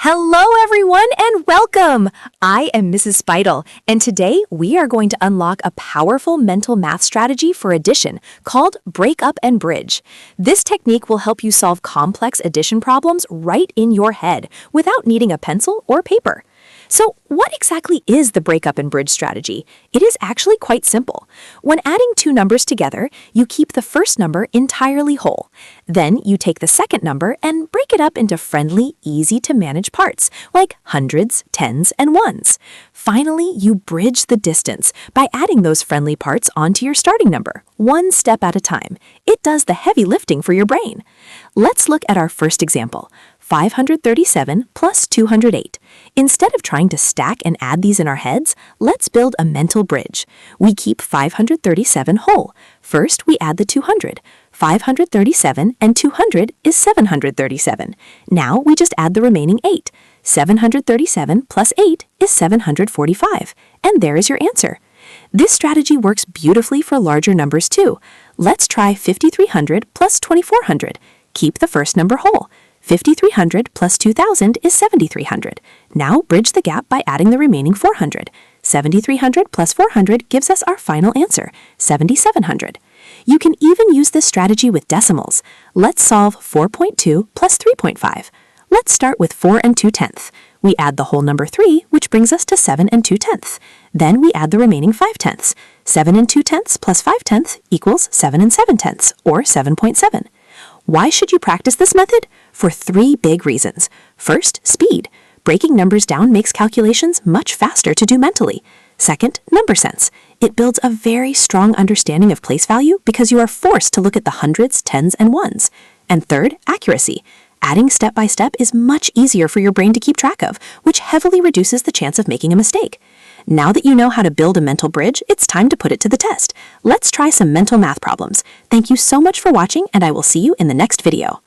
Hello, everyone, and welcome! I am Mrs. Spidel, and today we are going to unlock a powerful mental math strategy for addition called break up and bridge. This technique will help you solve complex addition problems right in your head without needing a pencil or paper. So, what exactly is the break up and bridge strategy? It is actually quite simple. When adding two numbers together, you keep the first number entirely whole. Then you take the second number and break it up into friendly, easy-to-manage parts, like hundreds, tens, and ones. Finally, you bridge the distance by adding those friendly parts onto your starting number, one step at a time. It does the heavy lifting for your brain. Let's look at our first example. 537 plus 208. Instead of trying to stack and add these in our heads, let's build a mental bridge. We keep 537 whole. First, we add the 200. 537 and 200 is 737. Now we just add the remaining 8. 737 plus 8 is 745. And there is your answer. This strategy works beautifully for larger numbers too. Let's try 5300 plus 2400. Keep the first number whole. 5,300 plus 2,000 is 7,300. Now bridge the gap by adding the remaining 400. 7,300 plus 400 gives us our final answer, 7,700. You can even use this strategy with decimals. Let's solve 4.2 plus 3.5. Let's start with 4 and 2/10. We add the whole number 3, which brings us to 7 and 2/10. Then we add the remaining 5/10. 7 and 2/10 plus 5/10 equals 7 and 7/10, or 7.7. Why should you practice this method? For 3 big reasons. First, speed. Breaking numbers down makes calculations much faster to do mentally. Second, number sense. It builds a very strong understanding of place value because you are forced to look at the hundreds, tens, and ones. And third, accuracy. Adding step by step is much easier for your brain to keep track of, which heavily reduces the chance of making a mistake. Now that you know how to build a mental bridge, it's time to put it to the test. Let's try some mental math problems. Thank you so much for watching, and I will see you in the next video.